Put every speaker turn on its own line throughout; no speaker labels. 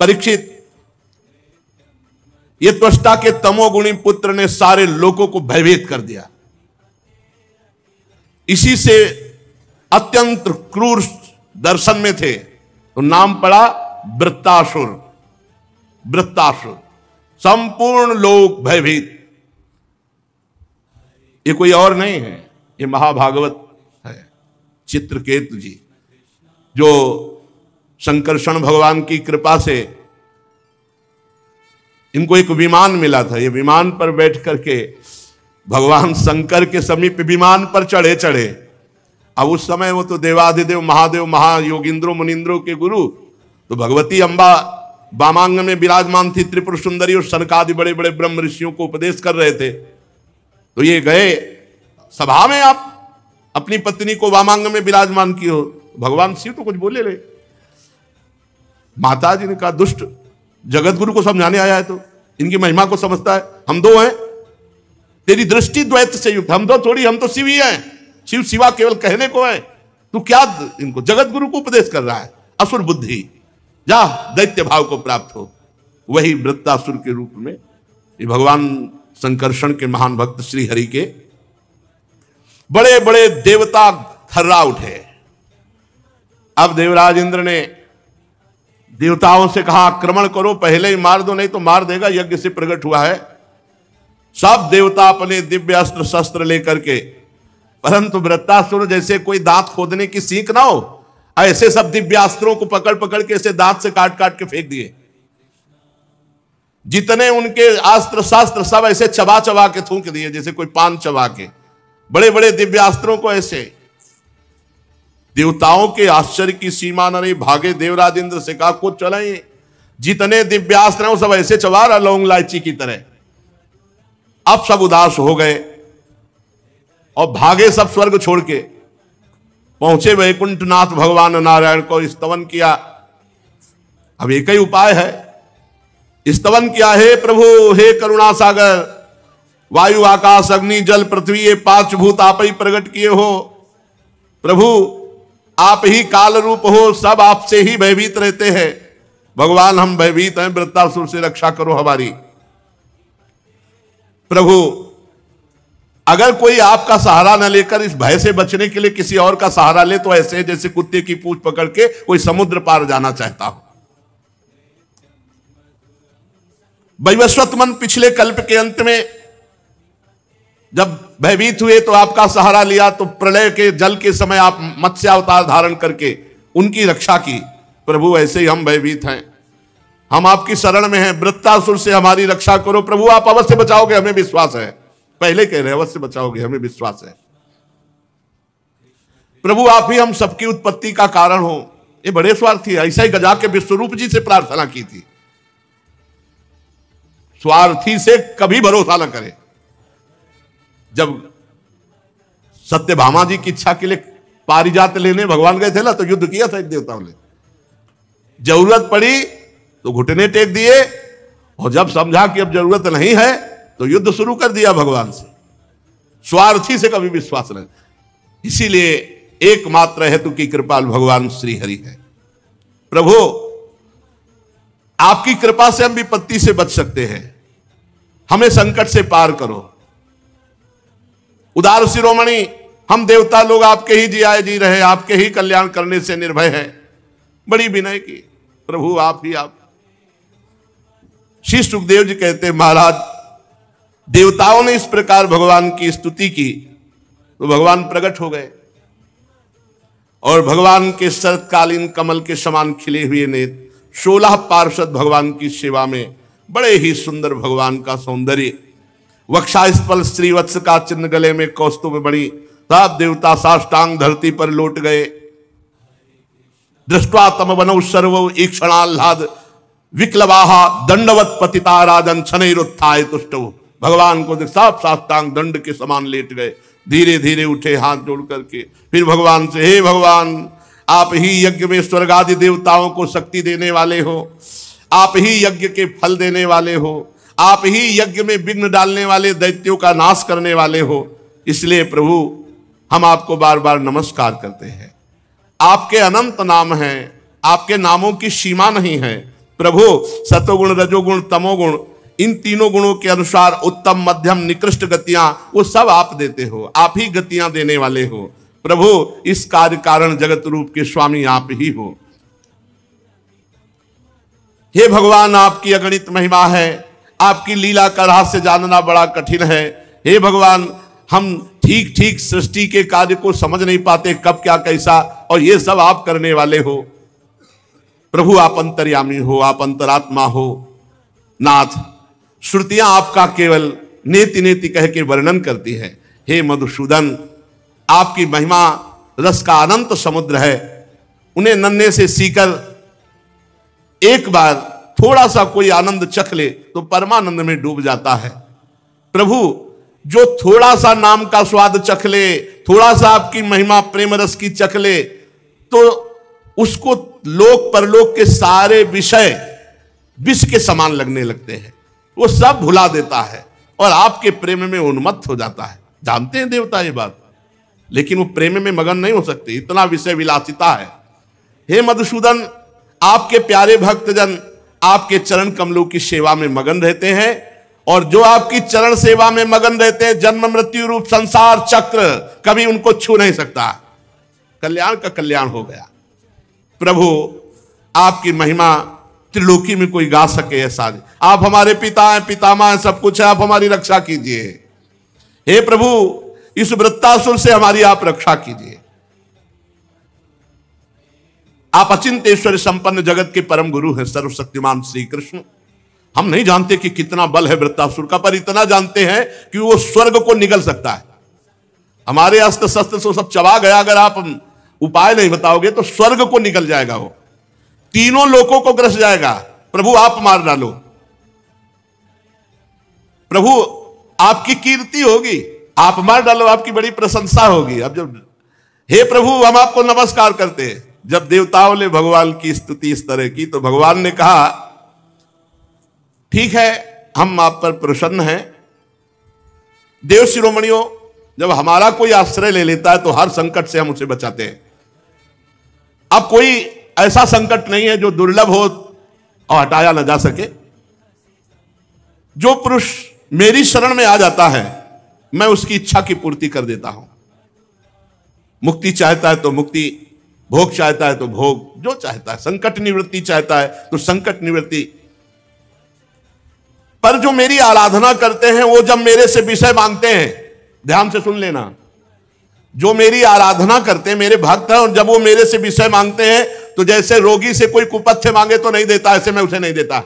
परीक्षित, ये त्वष्टा के तमोगुणी पुत्र ने सारे लोगों को भयभीत कर दिया। इसी से अत्यंत क्रूर दर्शन में थे तो नाम पड़ा वृत्तासुर। वृत्तासुर, संपूर्ण लोग भयभीत। ये कोई और नहीं है, ये महाभागवत है, चित्रकेतु जी, जो शंकरषण भगवान की कृपा से इनको एक विमान मिला था। ये विमान पर बैठ करके भगवान शंकर के समीप विमान पर चढ़े। अब उस समय वो तो देवाधिदेव महादेव महायोगिंद्रो मुनिंद्रो के गुरु, तो भगवती अम्बा वामांग में विराजमान थी, त्रिपुर सुंदरी, और सनकादि बड़े बड़े ब्रह्म ऋषियों को उपदेश कर रहे थे। तो ये गए सभा में, आप अपनी पत्नी को वामांग में विराजमान की हो, भगवान शिव तो कुछ बोले ले। माता जी ने कहा दुष्ट, जगत गुरु को समझाने आया है तो इनकी महिमा को समझता है। हम दो हैं, तेरी दृष्टि द्वैत से युक्त, हम दो थोड़ी, हम तो शिव ही हैं। शिव शिवा केवल कहने को है, तू क्या इनको जगत गुरु को उपदेश कर रहा है? असुर बुद्धि, जा दैत्य भाव को प्राप्त हो। वही वृत्तासुर के रूप में ये भगवान संकर्षण के महान भक्त श्री हरि के बड़े बड़े देवता थर्रा उठे। अब देवराज इंद्र ने देवताओं से कहा आक्रमण करो, पहले ही मार दो, नहीं तो मार देगा, यज्ञ से प्रकट हुआ है। सब देवता अपने दिव्य अस्त्र शस्त्र लेकर के, परंतु वृत्तासुर जैसे कोई दांत खोदने की सीख ना हो, ऐसे सब दिव्यास्त्रों को पकड़ पकड़ के ऐसे दांत से काट काट के फेंक दिए। जितने उनके अस्त्र शस्त्र सब ऐसे चबा चबा के थूक दिए, जैसे कोई पान चबा के। बड़े बड़े दिव्यास्त्रों को ऐसे। देवताओं के आश्चर्य की सीमा न रही। भागे देवराज इंद्र से कहा कुछ चलाइए, जितने दिव्यास्त्र हैं वो सब ऐसे चबा रहा लौंग इलायची की तरह। अब सब उदास हो गए और भागे सब स्वर्ग छोड़ के, पहुंचे वैकुंठनाथ भगवान नारायण को स्तवन किया। अब एक ही उपाय है, स्तवन किया, हे प्रभु, हे करुणा सागर, वायु आकाश अग्नि जल पृथ्वी ये पांच भूत आप ही प्रकट किए हो। प्रभु आप ही काल रूप हो, सब आपसे ही भयभीत रहते हैं। भगवान हम भयभीत हैं, वृत्तासुर से रक्षा करो हमारी। प्रभु अगर कोई आपका सहारा न लेकर इस भय से बचने के लिए किसी और का सहारा ले तो ऐसे जैसे कुत्ते की पूंछ पकड़ के कोई समुद्र पार जाना चाहता हो। वैवस्वत मन पिछले कल्प के अंत में जब भयभीत हुए तो आपका सहारा लिया, तो प्रलय के जल के समय आप मत्स्य अवतार धारण करके उनकी रक्षा की। प्रभु ऐसे ही हम भयभीत हैं, हम आपकी शरण में हैं, वृत्तासुर से हमारी रक्षा करो। प्रभु आप अवश्य बचाओगे, हमें विश्वास है। पहले कह रहे अवश्य बचाओगे, हमें विश्वास है। प्रभु आप ही हम सबकी उत्पत्ति का कारण हो। ये बड़े स्वार्थी है, ऐसा ही गजा के विश्वरूप जी से प्रार्थना की थी। स्वार्थी से कभी भरोसा न करे। जब सत्यभामा जी की इच्छा के लिए पारिजात लेने भगवान गए थे ना, तो युद्ध किया था एक देवताओं ने। जरूरत पड़ी तो घुटने टेक दिए, और जब समझा कि अब जरूरत नहीं है तो युद्ध शुरू कर दिया भगवान से। स्वार्थी से कभी विश्वास नहीं। इसीलिए एकमात्र हेतु की कृपाल भगवान श्री हरि है। प्रभु आपकी कृपा से हम विपत्ति से बच सकते हैं, हमें संकट से पार करो। उदार शिरोमणि हम देवता लोग आपके ही जियाए जी रहे, आपके ही कल्याण करने से निर्भय है। बड़ी विनय की, प्रभु आप ही आप। श्री सुखदेव जी कहते हैं महाराज देवताओं ने इस प्रकार भगवान की स्तुति की तो भगवान प्रकट हो गए, और भगवान के शरतकालीन कमल के समान खिले हुए नेत्र, 16 पार्षद भगवान की सेवा में, बड़े ही सुंदर भगवान का सौंदर्य, वक्षास्थल श्रीवत्स का चिन्ह, गले में कौस्तुभ बड़ी, सब देवता साष्टांग धरती पर लौट गए। दृष्ट्वा तम वनौ सर्वौ ईक्षणाह्लाद विक्लवाहा दंडवत पतिता राजन छनैरुत्थाय तुष्टौ। भगवान को सब साष्टांग दंड के समान लेट गए, धीरे धीरे उठे हाथ जोड़ करके। फिर भगवान से, हे भगवान आप ही यज्ञ में स्वर्ग आदि देवताओं को शक्ति देने वाले हो, आप ही यज्ञ के फल देने वाले हो, आप ही यज्ञ में विघ्न डालने वाले दैत्यों का नाश करने वाले हो। इसलिए प्रभु हम आपको बार बार नमस्कार करते हैं। आपके अनंत नाम हैं, आपके नामों की सीमा नहीं है। प्रभु सतोगुण, रजोगुण, तमोगुण, इन तीनों गुणों के अनुसार उत्तम, मध्यम, निकृष्ट गतियां वो सब आप देते हो, आप ही गतियां देने वाले हो। प्रभु इस कार्य कारण जगत रूप के स्वामी आप ही हो। हे भगवान, आपकी अगणित महिमा है, आपकी लीला का रहस्य जानना बड़ा कठिन है। हे भगवान, हम ठीक ठीक सृष्टि के कार्य को समझ नहीं पाते, कब क्या कैसा, और ये सब आप करने वाले हो। प्रभु आप अंतर्यामी हो, आप अंतरात्मा हो। नाथ, श्रुतियां आपका केवल नेति नेति कह के वर्णन करती है। हे मधुसूदन, आपकी महिमा रस का अनंत समुद्र है, उन्हें नन्हे से सीकर एक बार थोड़ा सा कोई आनंद चख ले तो परमानंद में डूब जाता है। प्रभु, जो थोड़ा सा नाम का स्वाद चख ले, थोड़ा सा आपकी महिमा प्रेम रस की चख ले, तो उसको लोक परलोक के सारे विषय विष के समान लगने लगते हैं, वो सब भुला देता है और आपके प्रेम में उन्मत्त हो जाता है। जानते हैं देवता ये बात, लेकिन वो प्रेम में मगन नहीं हो सकते, इतना विषय विलासिता है। हे मधुसूदन, आपके प्यारे भक्तजन आपके चरण कमलों की सेवा में मगन रहते हैं, और जो आपकी चरण सेवा में मगन रहते हैं, जन्म मृत्यु रूप संसार चक्र कभी उनको छू नहीं सकता। कल्याण का कल्याण हो गया। प्रभु, आपकी महिमा त्रिलोकी में कोई गा सके ऐसा नहीं। आप हमारे पिता हैं, पितामह हैं, सब कुछ है, आप हमारी रक्षा कीजिए। हे प्रभु, इस वृत्तासुर से हमारी आप रक्षा कीजिए। आप अचिंतेश्वर संपन्न जगत के परम गुरु हैं, सर्वशक्तिमान श्री कृष्ण। हम नहीं जानते कि कितना बल है वृत्तासुर का, पर इतना जानते हैं कि वो स्वर्ग को निगल सकता है। हमारे अस्त्र शस्त्र से सब चबा गया, अगर आप उपाय नहीं बताओगे तो स्वर्ग को निकल जाएगा, वो तीनों लोकों को ग्रस जाएगा। प्रभु, आप मार डालो। प्रभु, आपकी कीर्ति होगी, आप मार डालो, आपकी बड़ी प्रशंसा होगी। अब जब हे प्रभु, हम आपको नमस्कार करते हैं। जब देवताओं ने भगवान की स्तुति इस तरह की, तो भगवान ने कहा, ठीक है, हम आप पर प्रसन्न हैं। देव शिरोमणियों, जब हमारा कोई आश्रय ले लेता है तो हर संकट से हम उसे बचाते हैं। अब कोई ऐसा संकट नहीं है जो दुर्लभ हो और हटाया न जा सके। जो पुरुष मेरी शरण में आ जाता है, मैं उसकी इच्छा की पूर्ति कर देता हूं। मुक्ति चाहता है तो मुक्ति, भोग चाहता है तो भोग, जो चाहता है, संकट निवृत्ति चाहता है तो संकट निवृत्ति। पर जो मेरी आराधना करते हैं, वो जब मेरे से विषय मांगते हैं, ध्यान से सुन लेना, जो मेरी आराधना करते हैं, मेरे भक्त हैं, और जब वो मेरे से विषय मांगते हैं, तो जैसे रोगी से कोई कुपथ्य मांगे तो नहीं देता, ऐसे मैं उसे नहीं देता।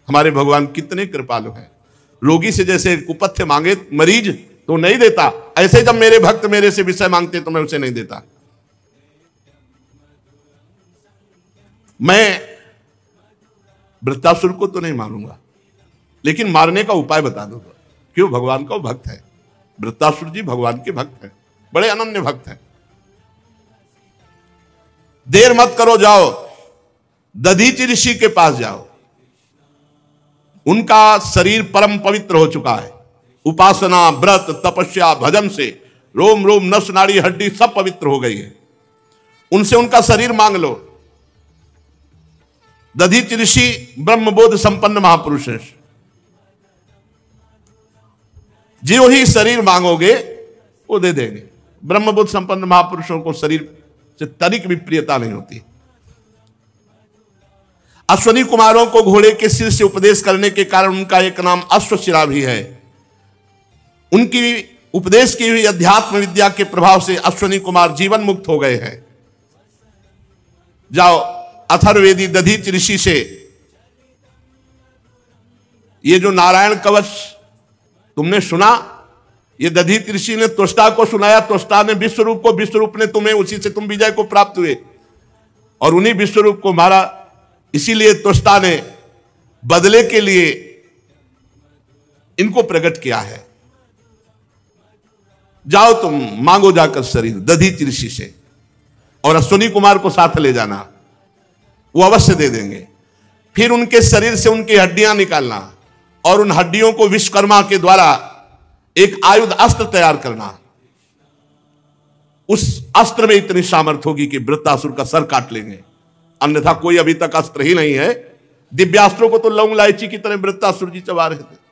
हमारे भगवान कितने कृपालु हैं। रोगी से जैसे कुपथ्य मांगे मरीज तो नहीं देता, ऐसे जब मेरे भक्त मेरे से विषय मांगते तो मैं उसे नहीं देता। मैं वृत्तासुर को तो नहीं मारूंगा, लेकिन मारने का उपाय बता दूंगा। क्यों? भगवान का भक्त है। वृत्तासुर जी भगवान के भक्त हैं, बड़े अनन्य भक्त हैं। देर मत करो, जाओ दधीचि ऋषि के पास जाओ। उनका शरीर परम पवित्र हो चुका है। उपासना, व्रत, तपस्या, भजन से रोम रोम, नस, नाड़ी, हड्डी सब पवित्र हो गई है। उनसे उनका शरीर मांग लो। दधीचि ऋषि ब्रह्मबोध संपन्न महापुरुष है। जो ही शरीर मांगोगे वो दे देंगे। ब्रह्मबोध संपन्न महापुरुषों को शरीर से तनिक भी प्रियता नहीं होती। अश्वनी कुमारों को घोड़े के सिर से उपदेश करने के कारण उनका एक नाम अश्वशिरा भी है। उनकी उपदेश की हुई अध्यात्म विद्या के प्रभाव से अश्वनी कुमार जीवन मुक्त हो गए हैं। जाओ अथर्ववेदी दधीचि ऋषि से ये जो नारायण कवच तुमने सुना, ये दधीचि ऋषि ने त्वष्टा को सुनाया, त्वष्टा ने विश्वरूप को, विश्वरूप ने तुम्हें, उसी से तुम विजय को प्राप्त हुए और उन्हीं विश्वरूप को मारा। इसीलिए त्वष्टा ने बदले के लिए इनको प्रकट किया है। जाओ तुम मांगो जाकर शरीर दधीचि ऋषि से, और अश्वनी कुमार को साथ ले जाना, वो अवश्य दे देंगे। फिर उनके शरीर से उनकी हड्डियां निकालना और उन हड्डियों को विश्वकर्मा के द्वारा एक आयुध अस्त्र तैयार करना। उस अस्त्र में इतनी सामर्थ्य होगी कि वृत्तासुर का सर काट लेंगे। अन्यथा कोई अभी तक अस्त्र ही नहीं है। दिव्यास्त्रों को तो लौंग इलायची की तरह वृत्तासुर जी चबा रहे थे।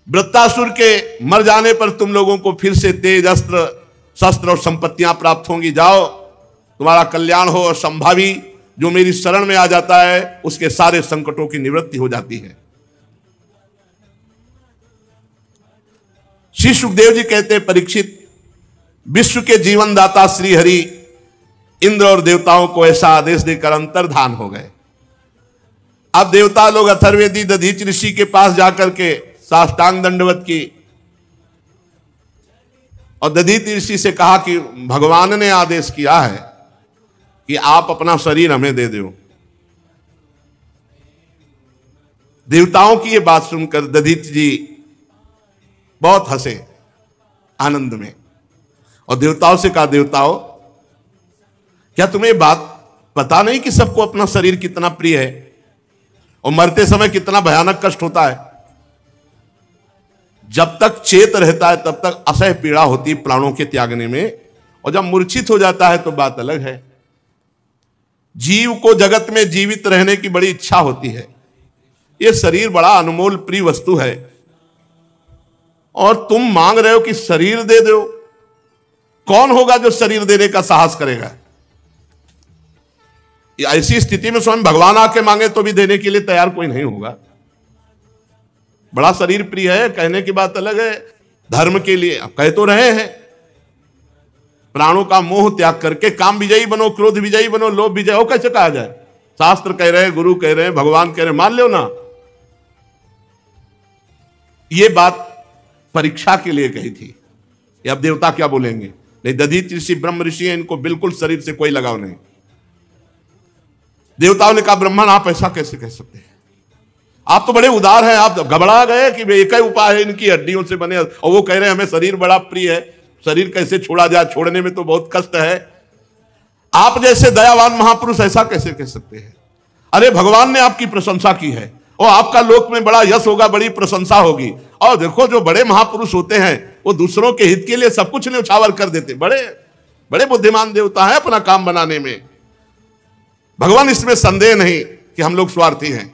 वृत्तासुर के मर जाने पर तुम लोगों को फिर से तेज अस्त्र शस्त्र और संपत्तियां प्राप्त होंगी। जाओ, तुम्हारा कल्याण हो। और संभावी जो मेरी शरण में आ जाता है उसके सारे संकटों की निवृत्ति हो जाती है। श्री सुखदेव जी कहते हैं, परीक्षित, विश्व के जीवन दाता श्री हरि इंद्र और देवताओं को ऐसा आदेश देकर अंतर्धान हो गए। अब देवता लोग अथर्ववेदी दधीच ऋषि के पास जाकर के साष्टांग दंडवत की और दधीच ऋषि से कहा कि भगवान ने आदेश किया है कि आप अपना शरीर हमें दे दो। देवताओं की यह बात सुनकर दधीच जी बहुत हंसे आनंद में और देवताओं से कहा, देवताओं, क्या तुम्हें बात पता नहीं कि सबको अपना शरीर कितना प्रिय है और मरते समय कितना भयानक कष्ट होता है? जब तक चेत रहता है तब तक असह्य पीड़ा होती है प्राणों के त्यागने में, और जब मूर्छित हो जाता है तो बात अलग है। जीव को जगत में जीवित रहने की बड़ी इच्छा होती है। यह शरीर बड़ा अनमोल प्रिय वस्तु है और तुम मांग रहे हो कि शरीर दे दो। कौन होगा जो शरीर देने का साहस करेगा? ऐसी स्थिति में स्वयं भगवान आके मांगे तो भी देने के लिए तैयार कोई नहीं होगा। बड़ा शरीर प्रिय है कहने की बात अलग है, धर्म के लिए अब कह तो रहे हैं, प्राणों का मोह त्याग करके काम विजयी बनो, क्रोध विजयी बनो, लोभ विजय हो। कैसे कहा जाए? शास्त्र कह रहे हैं, गुरु कह रहे हैं, भगवान कह रहे हैं, मान लो ना। ये बात परीक्षा के लिए कही थी। अब देवता क्या बोलेंगे? नहीं, दधीच ऋषि ब्रह्म ऋषि है, इनको बिल्कुल शरीर से कोई लगाव नहीं। देवताओं ने कहा, ब्रह्मन आप ऐसा कैसे कह सकते हैं? आप तो बड़े उदार हैं। आप घबरा गए कि एक ही उपाय है इनकी हड्डियों से बने, और वो कह रहे हैं हमें शरीर बड़ा प्रिय है, शरीर कैसे छोड़ा जाए? छोड़ने में तो बहुत कष्ट है। आप जैसे दयावान महापुरुष ऐसा कैसे कह सकते हैं? अरे भगवान ने आपकी प्रशंसा की है और आपका लोक में बड़ा यश होगा, बड़ी प्रशंसा होगी। और देखो, जो बड़े महापुरुष होते हैं वो दूसरों के हित के लिए सब कुछ न्यौछावर कर देते। बड़े बड़े बुद्धिमान देवता है अपना काम बनाने में। भगवान इसमें संदेह नहीं कि हम लोग स्वार्थी हैं,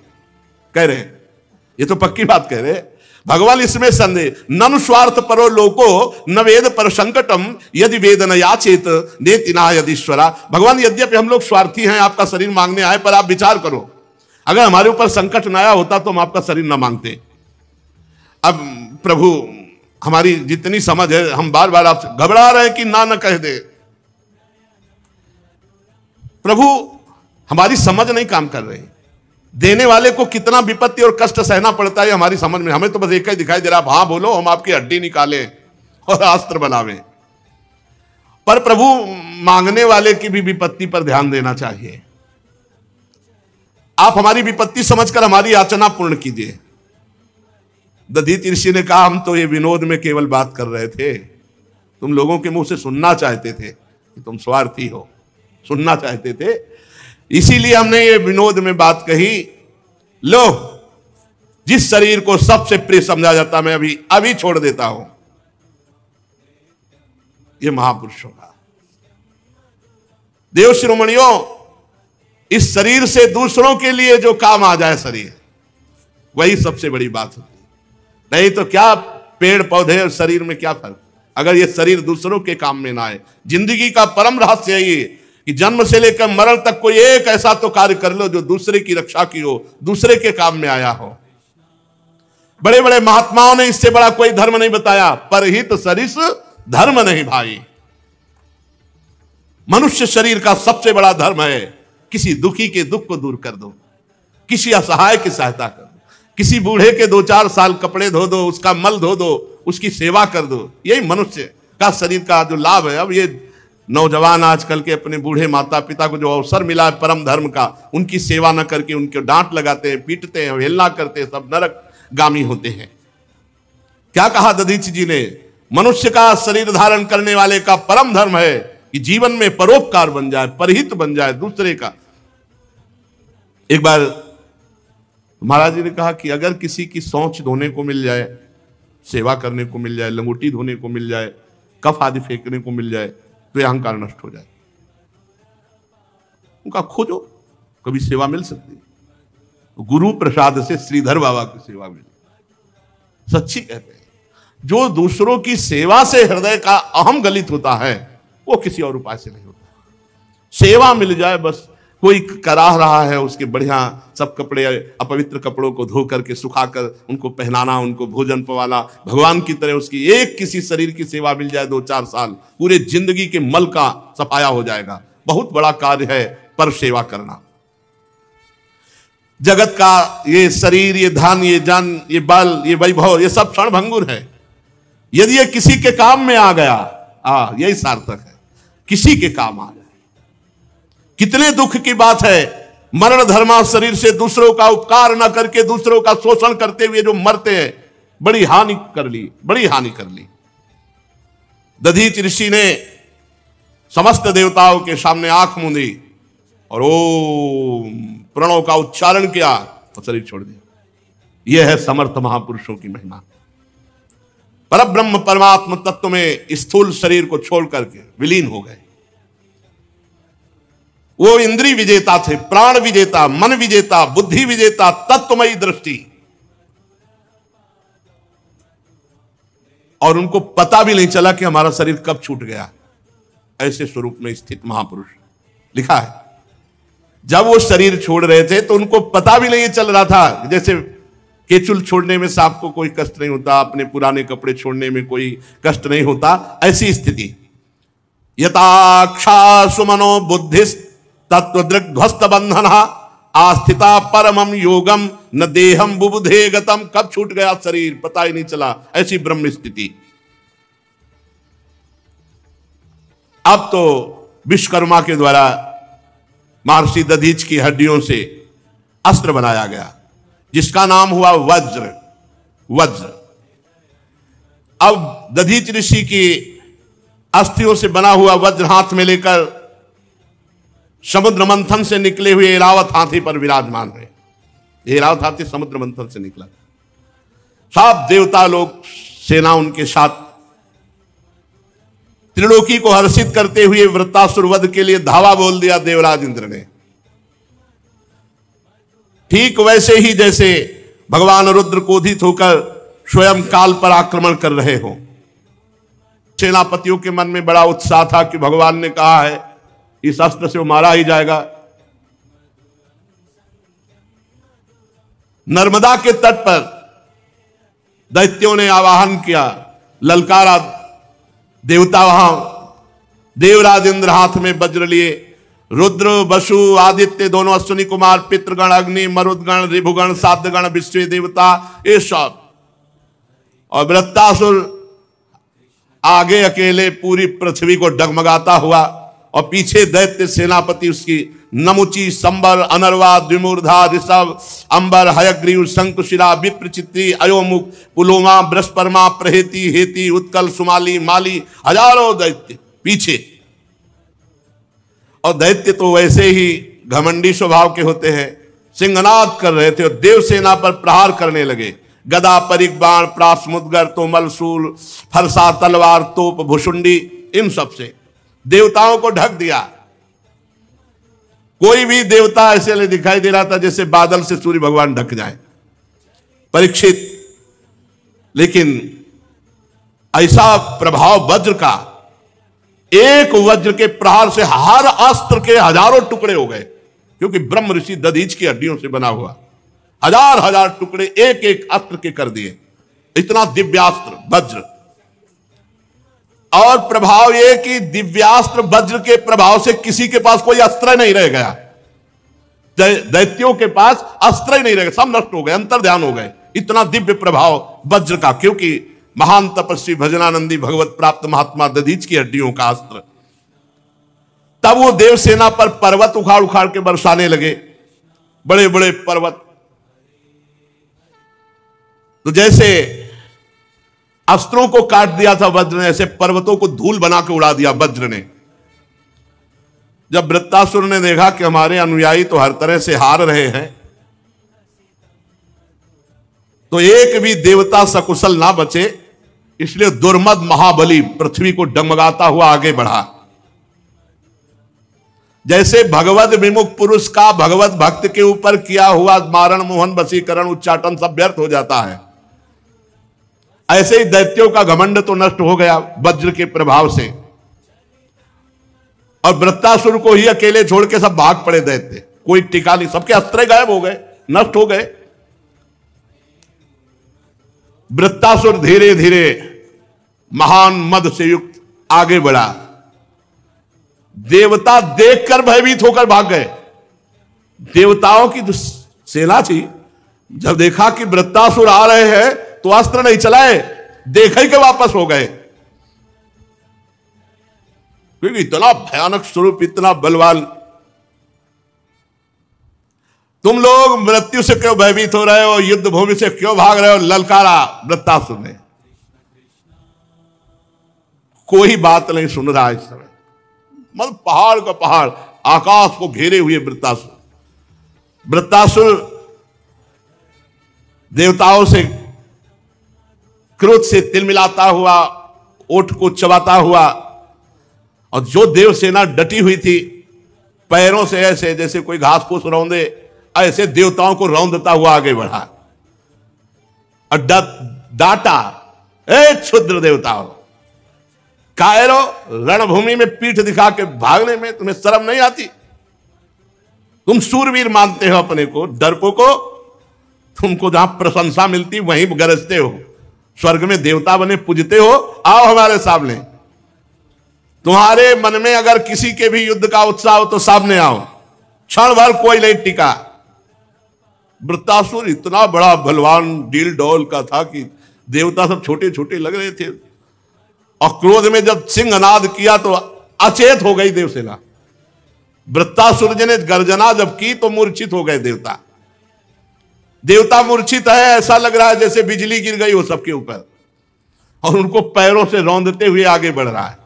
कह रहे हैं, ये तो पक्की बात कह रहे हैं। भगवान इसमें संदेह, ननु स्वार्थ परो लोको न वेद पर संकटम यदि वेदन याचेत नेतिना यदीश्वरा। भगवान, यद्यपि हम लोग स्वार्थी हैं, आपका शरीर मांगने आए, पर आप विचार करो, अगर हमारे ऊपर संकट न आया होता तो हम आपका शरीर न मांगते। अब प्रभु, हमारी जितनी समझ है, हम बार बार आपसे घबरा रहे हैं कि ना न कह दे। प्रभु, हमारी समझ नहीं काम कर रही। देने वाले को कितना विपत्ति और कष्ट सहना पड़ता है हमारी समझ में। हमें तो बस एक ही दिखाई दे रहा, आप हाँ बोलो, हम आपकी हड्डी निकालें और अस्त्र बनावें। पर प्रभु, मांगने वाले की भी विपत्ति पर ध्यान देना चाहिए। आप हमारी विपत्ति समझकर हमारी याचना पूर्ण कीजिए। दधीच ऋषि ने कहा, हम तो ये विनोद में केवल बात कर रहे थे, तुम लोगों के मुंह से सुनना चाहते थे कि तुम स्वार्थी हो, सुनना चाहते थे, इसीलिए हमने ये विनोद में बात कही। लो, जिस शरीर को सबसे प्रिय समझा जाता मैं अभी छोड़ देता हूं। ये महापुरुषों का देव शिरोमणियों, इस शरीर से दूसरों के लिए जो काम आ जाए शरीर, वही सबसे बड़ी बात होती है। नहीं तो क्या पेड़ पौधे और शरीर में क्या फर्क, अगर ये शरीर दूसरों के काम में ना आए। जिंदगी का परम रहस्य ये कि जन्म से लेकर मरण तक कोई एक ऐसा तो कार्य कर लो जो दूसरे की रक्षा की हो, दूसरे के काम में आया हो। बड़े बड़े महात्माओं ने इससे बड़ा कोई धर्म नहीं बताया। परहित सरिस धर्म नहीं भाई। मनुष्य शरीर का सबसे बड़ा धर्म है किसी दुखी के दुख को दूर कर दो, किसी असहाय की सहायता कर दो, किसी बूढ़े के 2-4 साल कपड़े धो दो, उसका मल धो दो, उसकी सेवा कर दो। यही मनुष्य का शरीर का जो लाभ है। अब ये नौजवान आजकल के अपने बूढ़े माता पिता को जो अवसर मिला है परम धर्म का, उनकी सेवा न करके उनके डांट लगाते हैं, पीटते हैं, अवहेलना करते हैं, सब नरक गामी होते हैं। क्या कहा दधीच जी ने? मनुष्य का शरीर धारण करने वाले का परम धर्म है कि जीवन में परोपकार बन जाए, परहित बन जाए दूसरे का। एक बार महाराज जी ने कहा कि अगर किसी की सोच धोने को मिल जाए, सेवा करने को मिल जाए, लंगोटी धोने को मिल जाए, कफ आदि फेंकने को मिल जाए, तो यह अहंकार नष्ट हो जाए। उनका खोजो, कभी सेवा मिल सकती है। गुरु प्रसाद से श्रीधर बाबा की सेवा मिली। सच्ची कहते हैं, जो दूसरों की सेवा से हृदय का अहम गलित होता है वो किसी और उपाय से नहीं होता। सेवा मिल जाए बस। कोई कराह रहा है, उसके बढ़िया सब कपड़े, अपवित्र कपड़ों को धो करके सुखाकर उनको पहनाना, उनको भोजन पवाना, भगवान की तरह उसकी एक किसी शरीर की सेवा मिल जाए 2-4 साल, पूरे जिंदगी के मल का सफाया हो जाएगा। बहुत बड़ा कार्य है पर सेवा करना। जगत का ये शरीर, ये धन, ये जन, ये बल, ये वैभव, ये सब क्षणभंगुर है। यदि ये किसी के काम में आ गया, यही सार्थक है, किसी के काम आ जाए। कितने दुख की बात है, मरण धर्मा शरीर से दूसरों का उपकार न करके दूसरों का शोषण करते हुए जो मरते हैं। बड़ी हानि कर ली, बड़ी हानि कर ली। दधीच ऋषि ने समस्त देवताओं के सामने आंख मूंदी और ओम प्रणव का उच्चारण किया और शरीर छोड़ दिया। यह है समर्थ महापुरुषों की महिमा। परब्रह्म परमात्म तत्व में स्थूल शरीर को छोड़ करके विलीन हो गए। वो इंद्रिय विजेता थे, प्राण विजेता, मन विजेता, बुद्धि विजेता, तत्वमयी दृष्टि। और उनको पता भी नहीं चला कि हमारा शरीर कब छूट गया। ऐसे स्वरूप में स्थित महापुरुष लिखा है। जब वो शरीर छोड़ रहे थे तो उनको पता भी नहीं चल रहा था। जैसे केचुल छोड़ने में सांप को कोई कष्ट नहीं होता, अपने पुराने कपड़े छोड़ने में कोई कष्ट नहीं होता, ऐसी स्थिति। यथाक्षा सुमनो बुद्धिस्त तत्वदृक् ध्वस्त बंधन आस्थिता परमम योगम न देहम बुबुधे गतम। कब छूट गया शरीर पता ही नहीं चला, ऐसी ब्रह्म स्थिति। अब तो विश्वकर्मा के द्वारा महर्षि दधीच की हड्डियों से अस्त्र बनाया गया जिसका नाम हुआ वज्र। वज्र अब दधीच ऋषि की अस्थियों से बना हुआ वज्र हाथ में लेकर समुद्र मंथन से निकले हुए ऐरावत हाथी पर विराजमान हुए। ऐरावत हाथी समुद्र मंथन से निकला। सब देवता लोग सेना उनके साथ त्रिलोकी को हर्षित करते हुए वृत्तासुर वध के लिए धावा बोल दिया देवराज इंद्र ने। ठीक वैसे ही जैसे भगवान रुद्र क्रोधित होकर स्वयं काल पर आक्रमण कर रहे हो। सेनापतियों के मन में बड़ा उत्साह था कि भगवान ने कहा है इस अस्त्र से वो मारा ही जाएगा। नर्मदा के तट पर दैत्यों ने आवाहन किया, ललकारा। देवता वहां, देवराज इंद्र हाथ में वज्र लिए, रुद्र वसु आदित्य दोनों अश्विनी कुमार, पितृगण अग्नि मरुदगण ऋभुगण साध्यगण विश्व देवता, ये सब। और वृत्तासुर आगे अकेले पूरी पृथ्वी को डगमगाता हुआ और पीछे दैत्य सेनापति उसकी नमुची संबर अनर्वा द्विमूर्धा ऋषभ अंबर हयग्रीव शंकुशिरा विप्रचित्री अयोमुख पुलोमा बृहस्परमा प्रहेति हेति उत्कल सुमाली माली, हजारों दैत्य पीछे। और दैत्य तो वैसे ही घमंडी स्वभाव के होते हैं, सिंहनाद कर रहे थे और देवसेना पर प्रहार करने लगे। गदा परिक बाण प्रास मुदगर तोमल शूल फरसा तलवार तोप भुषुंडी, इन सब से देवताओं को ढक दिया। कोई भी देवता ऐसे नहीं दिखाई दे रहा था जैसे बादल से सूर्य भगवान ढक जाए। परीक्षित, लेकिन ऐसा प्रभाव वज्र का, एक वज्र के प्रहार से हर अस्त्र के हजारों टुकड़े हो गए, क्योंकि ब्रह्म ऋषि दधीच की हड्डियों से बना हुआ हजार हजार टुकड़े एक एक अस्त्र के कर दिए। इतना दिव्यास्त्र वज्र। और प्रभाव यह कि दिव्यास्त्र वज्र के प्रभाव से किसी के पास कोई अस्त्र नहीं रह गया। दैत्यों के पास अस्त्र ही नहीं रह गए, सब नष्ट हो गए, अंतर्ध्यान हो गए। इतना दिव्य प्रभाव वज्र का, क्योंकि महान तपस्वी भजनानंदी भगवत प्राप्त महात्मा दधीच की हड्डियों का अस्त्र। तब वो देवसेना पर पर्वत उखाड़ उखाड़ के बरसाने लगे, बड़े बड़े पर्वत। तो जैसे अस्त्रों को काट दिया था वज्र ने, ऐसे पर्वतों को धूल बना के उड़ा दिया वज्र ने। जब वृत्तासुर ने देखा कि हमारे अनुयायी तो हर तरह से हार रहे हैं, तो एक भी देवता सकुशल ना बचे, इसलिए दुर्मद महाबली पृथ्वी को डगमगाता हुआ आगे बढ़ा। जैसे भगवत विमुख पुरुष का भगवत भक्त के ऊपर किया हुआ मारण मोहन वशीकरण उच्चाटन सब व्यर्थ हो जाता है, ऐसे ही दैत्यों का घमंड तो नष्ट हो गया वज्र के प्रभाव से, और वृत्तासुर को ही अकेले छोड़ के सब भाग पड़े दैत्य, कोई टिका नहीं, सबके अस्त्र गायब हो गए, नष्ट हो गए। वृत्तासुर धीरे धीरे महान मद से युक्त आगे बढ़ा, देवता देखकर भयभीत होकर भाग गए। देवताओं की जो सेना थी, जब देखा कि वृत्तासुर आ रहे हैं तो अस्त्र नहीं चलाए, देख ही के वापस हो गए, क्योंकि इतना भयानक स्वरूप, इतना बलवान। तुम लोग मृत्यु से क्यों भयभीत हो रहे हो, युद्ध भूमि से क्यों भाग रहे हो, ललकारा वृत्तासुर ने। कोई बात नहीं सुन रहा इस समय, मतलब पहाड़ का पहाड़ आकाश को घेरे हुए वृत्तासुर। वृत्तासुर देवताओं से क्रोध से तिलमिलाता हुआ, ओठ को चबाता हुआ, और जो देव सेना डटी हुई थी पैरों से ऐसे जैसे कोई घास फूस रौंदे, ऐसे देवताओं को रौंदता हुआ आगे बढ़ा और डांटा, ए क्षुद्र देवताओं, कायरो, रणभूमि में पीठ दिखा के भागने में तुम्हें शर्म नहीं आती? तुम सूरवीर मानते हो अपने को, डरपोको, तुमको जहां प्रशंसा मिलती वहीं गरजते हो, स्वर्ग में देवता बने पूजते हो, आओ हमारे सामने। तुम्हारे मन में अगर किसी के भी युद्ध का उत्साह हो तो सामने आओ, क्षण भर कोई नहीं टिका। वृत्तासुर इतना बड़ा बलवान डील डोल का था कि देवता सब छोटे छोटे लग रहे थे, और क्रोध में जब सिंहनाद किया तो अचेत हो गई देवसेना। वृत्तासुर जी ने गर्जना जब की तो मूर्छित हो गए देवता। देवता मूर्छित है, ऐसा लग रहा है जैसे बिजली गिर गई हो सबके ऊपर, और उनको पैरों से रौंदते हुए आगे बढ़ रहा है।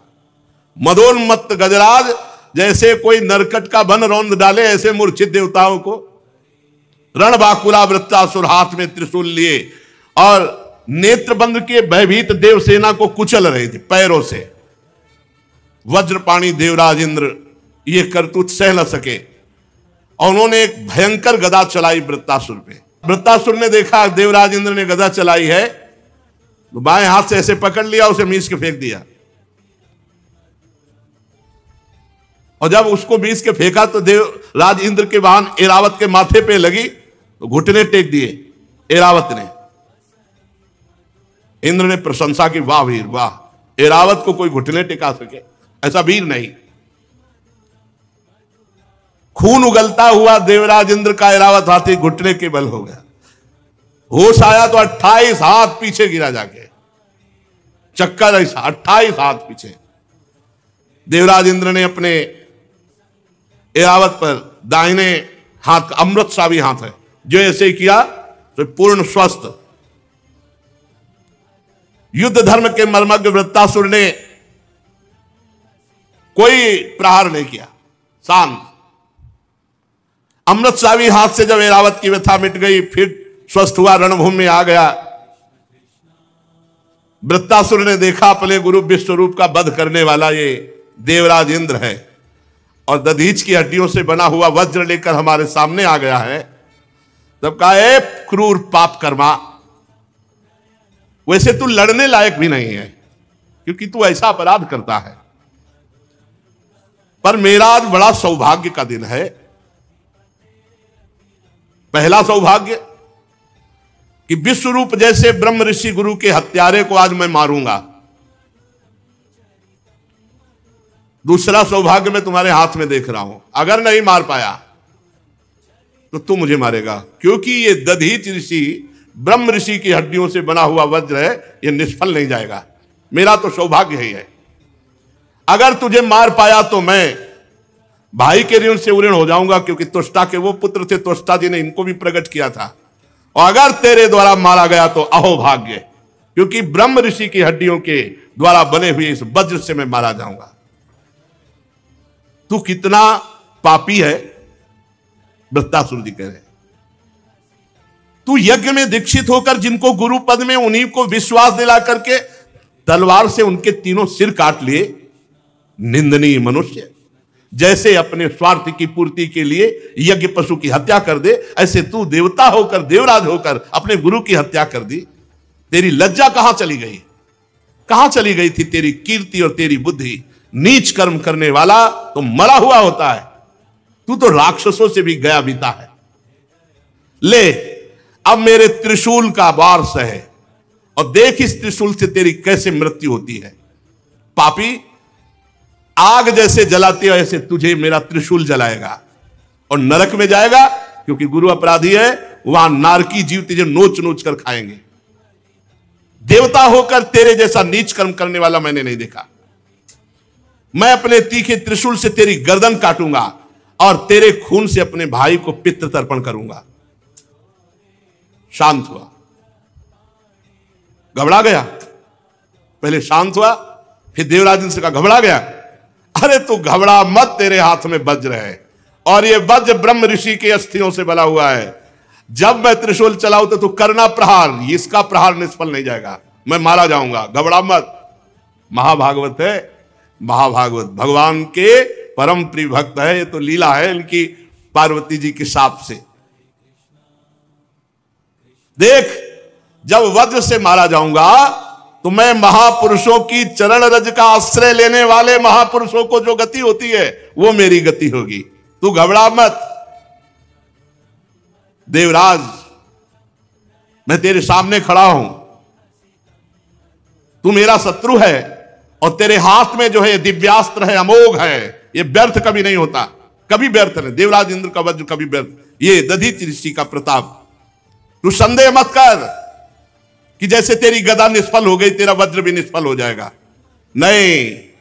मदोन्मत्त गजराज जैसे कोई नरकट का बन रौंद डाले, ऐसे मूर्छित देवताओं को रणबाकुला वृत्तासुर हाथ में त्रिशूल लिए और नेत्र बंद के भयभीत देवसेना को कुचल रहे थे पैरों से। वज्रपाणी देवराज इंद्र ये करतूत सह न सके और उन्होंने एक भयंकर गदा चलाई वृत्तासुर पे। वृत्तासुर ने देखा देवराज इंद्र ने गदा चलाई है, तो बाएं हाथ से ऐसे पकड़ लिया, उसे मीस के फेंक दिया, और जब उसको मीस के फेंका तो देवराज इंद्र के वाहन एरावत के माथे पे लगी तो घुटने टेक दिए एरावत ने। इंद्र ने प्रशंसा की, वाह वीर वाह, एरावत को कोई घुटने टिका सके, ऐसा वीर नहीं। खून उगलता हुआ देवराज इंद्र का एरावत हाथी घुटने के बल हो गया। होश आया तो 28 हाथ पीछे गिरा जाके, चक्कर ऐसा 28 हाथ पीछे। देवराज इंद्र ने अपने एरावत पर दाहिने हाथ, अमृतसावी हाथ है, जो ऐसे ही किया तो पूर्ण स्वस्थ। युद्ध धर्म के मर्मज्ञ वृत्तासुर ने कोई प्रहार नहीं किया, शांत। अमृतसावी हाथ से जब एरावत की व्यथा मिट गई, फिर स्वस्थ हुआ, रणभूमि में आ गया। वृत्तासुर ने देखा अपने गुरु विश्वरूप का वध करने वाला ये देवराज इंद्र है, और दधीच की हड्डियों से बना हुआ वज्र लेकर हमारे सामने आ गया है। तब कहा, ए क्रूर पाप कर्मा, वैसे तू लड़ने लायक भी नहीं है, क्योंकि तू ऐसा अपराध करता है, पर मेरा आज बड़ा सौभाग्य का दिन है। पहला सौभाग्य कि विश्वरूप जैसे ब्रह्म ऋषि गुरु के हत्यारे को आज मैं मारूंगा। दूसरा सौभाग्य मैं तुम्हारे हाथ में देख रहा हूं, अगर नहीं मार पाया तो तू मुझे मारेगा, क्योंकि ये दधीच ऋषि ब्रह्म ऋषि की हड्डियों से बना हुआ वज्र है, ये निष्फल नहीं जाएगा। मेरा तो सौभाग्य ही है। अगर तुझे मार पाया तो मैं भाई के ऋण से उऋण हो जाऊंगा, क्योंकि त्वष्टा के वो पुत्र थे, त्वष्टा जी ने इनको भी प्रकट किया था। और अगर तेरे द्वारा मारा गया तो अहोभाग्य, क्योंकि ब्रह्म ऋषि की हड्डियों के द्वारा बने हुए इस वज्र से मैं मारा जाऊंगा। तू कितना पापी है, वृत्तासुर जी कह रहे। तू यज्ञ में दीक्षित होकर जिनको गुरु पद में, उन्हीं को विश्वास दिला करके तलवार से उनके तीनों सिर काट लिए। निंदनीय मनुष्य, जैसे अपने स्वार्थ की पूर्ति के लिए यज्ञ पशु की हत्या कर दे, ऐसे तू देवता होकर, देवराज होकर अपने गुरु की हत्या कर दी। तेरी लज्जा कहां चली गई? कहां चली गई थी तेरी कीर्ति और तेरी बुद्धि? नीच कर्म करने वाला तो मरा हुआ होता है, तू तो राक्षसों से भी गया बीता है। ले अब मेरे त्रिशूल का वार सहे और देख इस त्रिशूल से तेरी कैसे मृत्यु होती है। पापी, आग जैसे जलाती है ऐसे तुझे मेरा त्रिशूल जलाएगा और नरक में जाएगा, क्योंकि गुरु अपराधी है। वहां नारकी जीव तुझे नोच नोच कर खाएंगे। देवता होकर तेरे जैसा नीच कर्म करने वाला मैंने नहीं देखा। मैं अपने तीखे त्रिशूल से तेरी गर्दन काटूंगा और तेरे खून से अपने भाई को पितृ तर्पण करूंगा। शांत हुआ, घबरा गया। पहले शांत हुआ, फिर देवराज से कहा घबरा गया। अरे तू घबरा मत, तेरे हाथ में वज्र है और ये वज्र ब्रह्म ऋषि के अस्थियों से बना हुआ है। जब मैं त्रिशूल चलाऊं तो तू करना प्रहार, इसका प्रहार निष्फल नहीं जाएगा, मैं मारा जाऊंगा, घबरा मत। महाभागवत है, महाभागवत भगवान के परम प्रिय भक्त है। ये तो लीला है इनकी पार्वती जी के साप से। देख, जब वज्र से मारा जाऊंगा तो मैं महापुरुषों की चरण रज का आश्रय लेने वाले महापुरुषों को जो गति होती है वो मेरी गति होगी। तू घबरा मत। देवराज, मैं तेरे सामने खड़ा हूं, तू मेरा शत्रु है और तेरे हाथ में जो है दिव्यास्त्र है, अमोघ है, ये व्यर्थ कभी नहीं होता, कभी व्यर्थ नहीं। देवराज इंद्र का वज्र कभी व्यर्थ, ये दधिच ऋषि का प्रताप। तू संदेह मत कर कि जैसे तेरी गदा निष्फल हो गई तेरा वज्र भी निष्फल हो जाएगा। नहीं,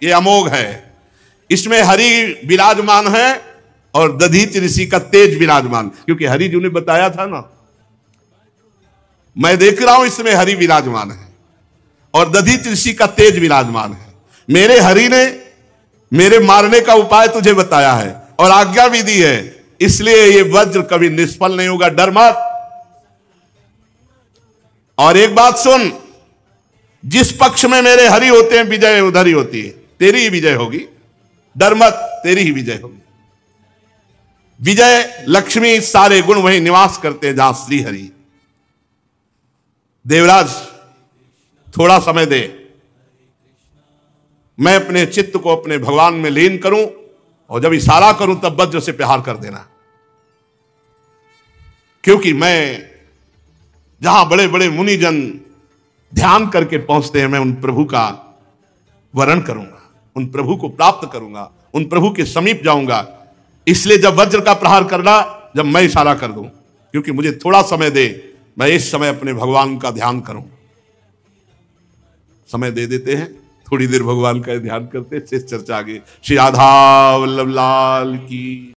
ये अमोघ है, इसमें हरि विराजमान है और दधीच ऋषि का तेज विराजमान। क्योंकि हरि जी ने बताया था ना, मैं देख रहा हूं इसमें हरि विराजमान है और दधीच ऋषि का तेज विराजमान है। मेरे हरि ने मेरे मारने का उपाय तुझे बताया है और आज्ञा भी दी है, इसलिए ये वज्र कभी निष्फल नहीं होगा, डर मत। और एक बात सुन, जिस पक्ष में मेरे हरि होते हैं विजय उधर ही होती है, तेरी ही विजय होगी, डर मत, तेरी ही विजय होगी। विजय लक्ष्मी सारे गुण वहीं निवास करते हैं जहां श्री हरि। देवराज, थोड़ा समय दे, मैं अपने चित्त को अपने भगवान में लीन करूं और जब इशारा करूं तब वज्र से प्रहार कर देना। क्योंकि मैं जहां बड़े बड़े मुनिजन ध्यान करके पहुंचते हैं, मैं उन प्रभु का वरण करूंगा, उन प्रभु को प्राप्त करूंगा, उन प्रभु के समीप जाऊंगा। इसलिए जब वज्र का प्रहार करना, जब मैं इशारा कर दूं, क्योंकि मुझे थोड़ा समय दे, मैं इस समय अपने भगवान का ध्यान करूं। समय दे देते हैं, थोड़ी देर भगवान का ध्यान करते हैं, शेष चर्चा आगे। श्री राधा वल्लभ लाल की।